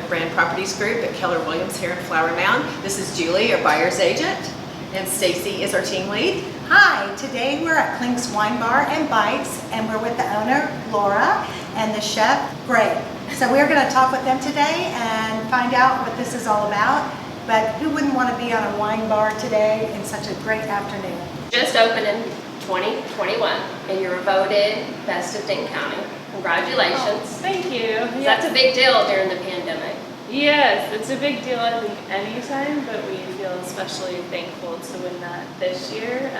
Brand Properties Group at Keller Williams here in Flower Mound. This is Julie, our buyer's agent, and Stacy is our team lead. Hi, today we're at CLINK Wine Bar and Bites, and we're with the owner, Laura, and the chef, Greg. So we're going to talk with them today and find out what this is all about. But who wouldn't want to be on a wine bar today in such a great afternoon? Just opened in 2021, and you were voted Best of Denton County. Congratulations. Oh, thank you. That's a big deal during the pandemic. Yes, it's a big deal, I think, anytime, but we feel especially thankful to win that this year.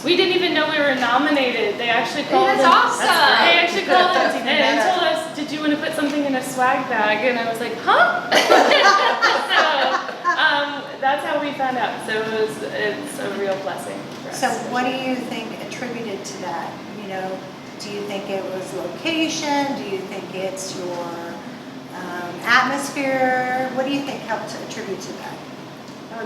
We didn't even know we were nominated. They actually called That's awesome. They actually called us and told us, "Did you want to put something in a swag bag?" And I was like, "Huh?" So that's how we found out. So it's a real blessing for us. So what do you think attributed to that? You know, do you think it was location? Do you think it's your atmosphere? What do you think helped attribute to that?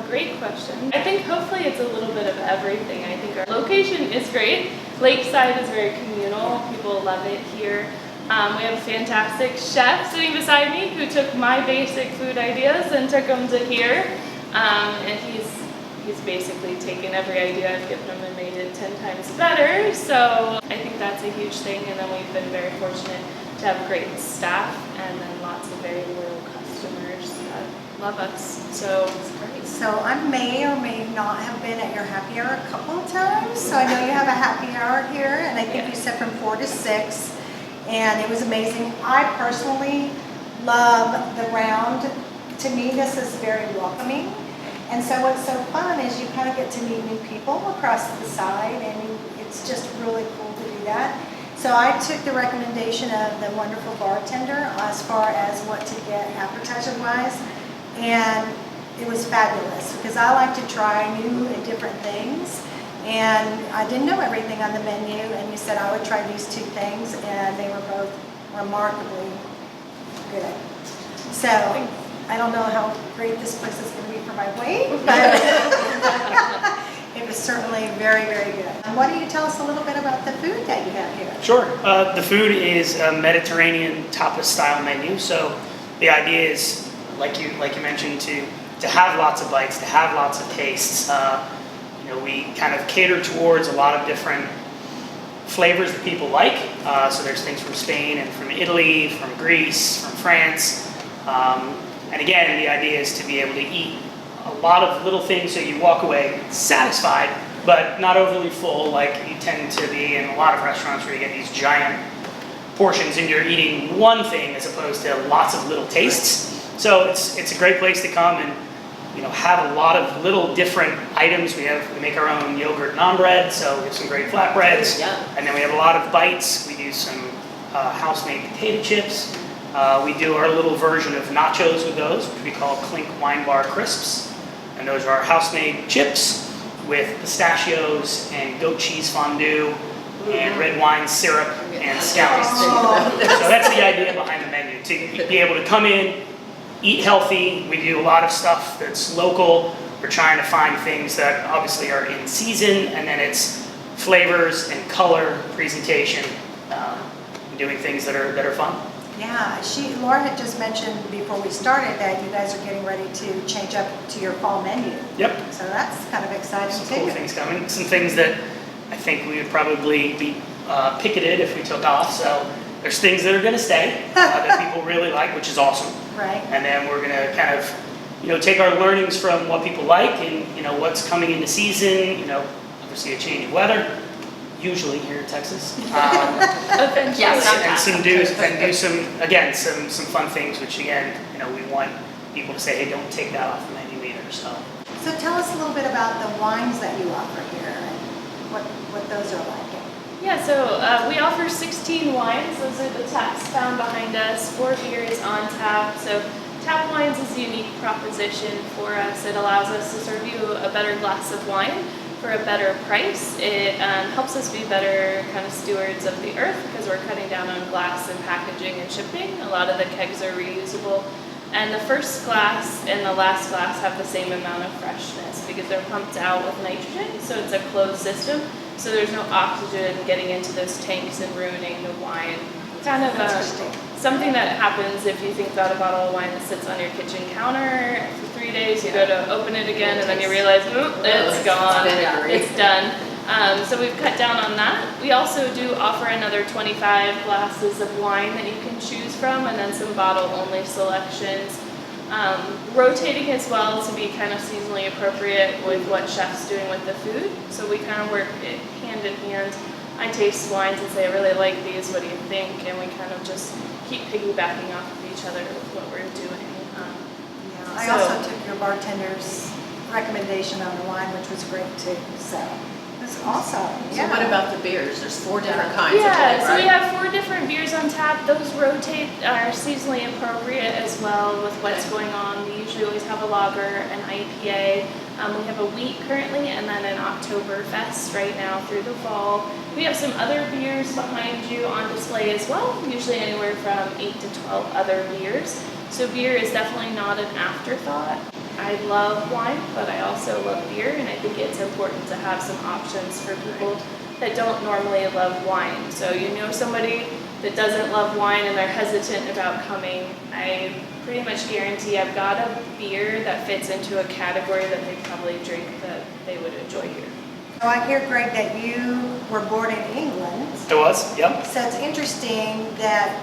Great question. I think hopefully it's a little bit of everything. I think our location is great. Lakeside is very communal. People love it here. We have a fantastic chef sitting beside me who took my basic food ideas and took them to here. And he's basically taken every idea I've given him and made it 10 times better. So I think that's a huge thing. And then we've been very fortunate to have great staff and then lots of very loyal customers that love us. So it's great. So I may or may not have been at your happy hour a couple of times. So I know you have a happy hour here, and I think you said from 4 to 6, and it was amazing. I personally love the round. To me, this is very welcoming. And so what's so fun is you kind of get to meet new people across the side, and it's just really cool to do that. So I took the recommendation of the wonderful bartender as far as what to get appetizer-wise, and it was fabulous because I like to try new and different things, and I didn't know everything on the menu, and you said I would try these 2 things, and they were both remarkably good. So I don't know how great this place is going to be for my weight, but it was certainly very, very good. And why don't you tell us a little bit about the food that you have here? Sure. The food is a Mediterranean tapas style menu. So the idea is, like you mentioned, to have lots of bites, to have lots of tastes. We kind of cater towards a lot of different flavors that people like. So there's things from Spain and from Italy, from Greece, from France. And again, the idea is to be able to eat a lot of little things so you walk away satisfied, but not overly full like you tend to be in a lot of restaurants where you get these giant portions and you're eating one thing as opposed to lots of little tastes. So it's a great place to come and have a lot of little different items. We make our own yogurt naan bread, so we have some great flatbreads. Yeah. And then we have a lot of bites. We do some house-made potato chips. We do our little version of nachos with those, which we call CLINK Wine Bar Crisps. And those are our house-made chips with pistachios and goat cheese fondue and red wine syrup and scallions. So that's the idea behind the menu, to be able to come in, eat healthy. We do a lot of stuff that's local. We're trying to find things that obviously are in season, and then it's flavors and color, presentation, doing things that are fun. Yeah, Laura had just mentioned before we started that you guys are getting ready to change up to your fall menu. Yep. So that's kind of exciting Some too. cool things coming. Some things that I think we would probably be picketed if we took off. So there's things that are going to stay that people really like, which is awesome. Right. And then we're going to kind of, take our learnings from what people like and, what's coming into season, obviously a change of weather, usually here in Texas. And do some fun things, which again, we want people to say, hey, don't take that off the menu either. So tell us a little bit about the wines that you offer here and what those are like. Yeah, so we offer 16 wines. Those are the taps found behind us. 4 beers on tap. So tap wines is a unique proposition for us. It allows us to serve you a better glass of wine for a better price. It helps us be better kind of stewards of the earth because we're cutting down on glass and packaging and shipping. A lot of the kegs are reusable. And the first glass and the last glass have the same amount of freshness because they're pumped out with nitrogen, so it's a closed system. So there's no oxygen getting into those tanks and ruining the wine. kind of Interesting. something that happens if you think about a bottle of wine that sits on your kitchen counter for 3 days. You go to open it again, and then you realize, it's gone. vinegary. It's done. So we've cut down on that. We also do offer another 25 glasses of wine that you can choose from, and then some bottle-only selections. Rotating as well to be kind of seasonally appropriate with what chef's doing with the food. So we kind of work it hand in hand. I taste wines and say, I really like these, what do you think? And we kind of just keep piggybacking off of each other with what we're doing. Yeah, I also took your bartender's recommendation on the wine, which was great too, so that's awesome. So what about the beers? There's 4 different kinds of Yeah, beer, so we right? have 4 different beers on tap. Those rotate, are seasonally appropriate as well with what's going on. We usually always have a lager, an IPA. We have a wheat currently, and then an Oktoberfest right now through the fall. We have some other beers behind you on display as well, usually anywhere from 8 to 12 other beers. So beer is definitely not an afterthought. I love wine, but I also love beer, and I think it's important to have some options for people that don't normally love wine. So you know somebody that doesn't love wine and they're hesitant about coming, I pretty much guarantee I've got a beer that fits into a category that they probably drink that they would enjoy here. So I hear, Greg, that you were born in England. It was, yep. So it's interesting that,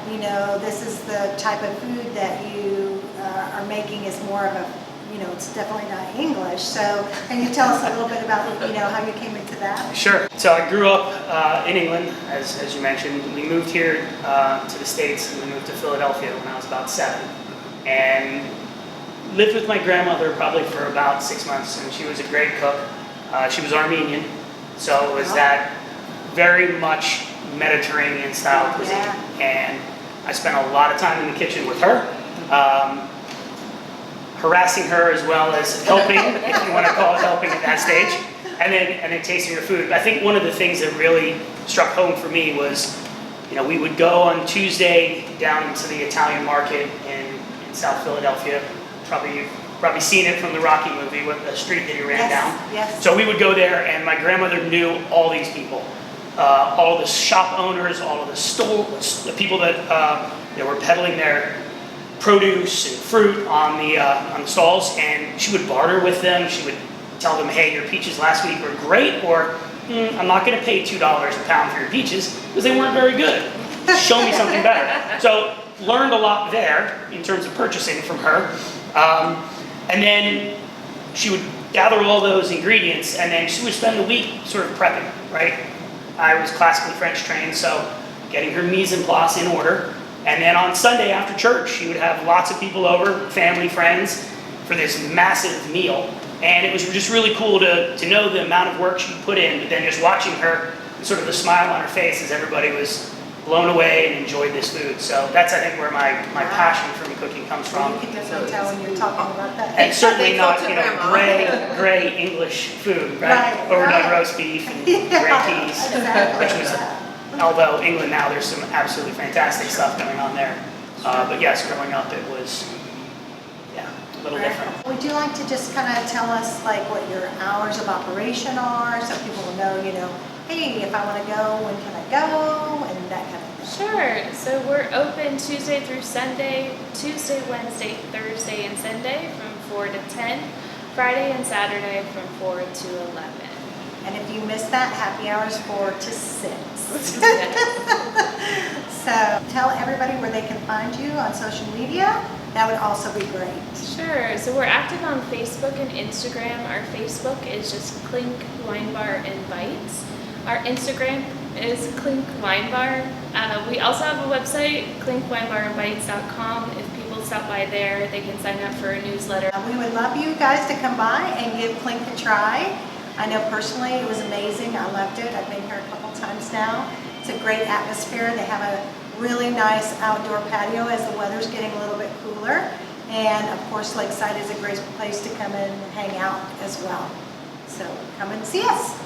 this is the type of food that you are making is more of a, it's definitely not English. So can you tell us a little bit about, how you came into that? Sure. So I grew up in England, as you mentioned. We moved here to the States, and we moved to Philadelphia when I was about 7. And lived with my grandmother probably for about 6 months, and she was a great cook. She was Armenian, so it was that very much Mediterranean style cuisine. Yeah. And I spent a lot of time in the kitchen with her, harassing her as well as helping, if you want to call it helping at that stage, and then tasting her food. I think one of the things that really struck home for me was, we would go on Tuesday down into the Italian market in South Philadelphia. You've probably seen it from the Rocky movie with the street that he ran down. Yes. So we would go there, and my grandmother knew all these people, all the shop owners, all of the people that were peddling their produce and fruit on the stalls, and she would barter with them. She would tell them, hey, your peaches last week were great, or I'm not going to pay $2 a pound for your peaches because they weren't very good. Show me something better. So learned a lot there in terms of purchasing from her. And then she would gather all those ingredients, and then she would spend the week sort of prepping, right? I was classically French trained, so getting her mise en place in order. And then on Sunday after church, she would have lots of people over, family, friends, for this massive meal. And it was just really cool to know the amount of work she put in, but then just watching her, sort of the smile on her face as everybody was blown away and enjoyed this food. So that's, I think, where my passion for cooking comes from. You can definitely tell when you're talking about that. And certainly not, Grandma. gray English food, right? Overdone roast beef and gray peas, Exactly. which was, although England now, there's some absolutely fantastic stuff going on there. But yes, growing up, it was, a little different. Would you like to just kind of tell us like what your hours of operation are, so people will know, hey, if I want to go, when can I go, and that kind of thing? Sure. So we're open Tuesday through Sunday, Tuesday, Wednesday, Thursday, and Sunday from 4 to 10, Friday and Saturday from 4 to 11. And if you missed that, happy hours 4 to 6. So tell everybody where they can find you on social media. That would also be great. Sure. So we're active on Facebook and Instagram. Our Facebook is just CLINK Wine Bar and Bites. Our Instagram is CLINK Wine Bar. We also have a website, clinkwinebarandbites.com. If people stop by there, they can sign up for a newsletter. We would love you guys to come by and give CLINK a try. I know personally it was amazing. I loved it. I've been here a couple times now. It's a great atmosphere. They have a really nice outdoor patio as the weather's getting a little bit cooler. And of course, Lakeside is a great place to come and hang out as well. So come and see us.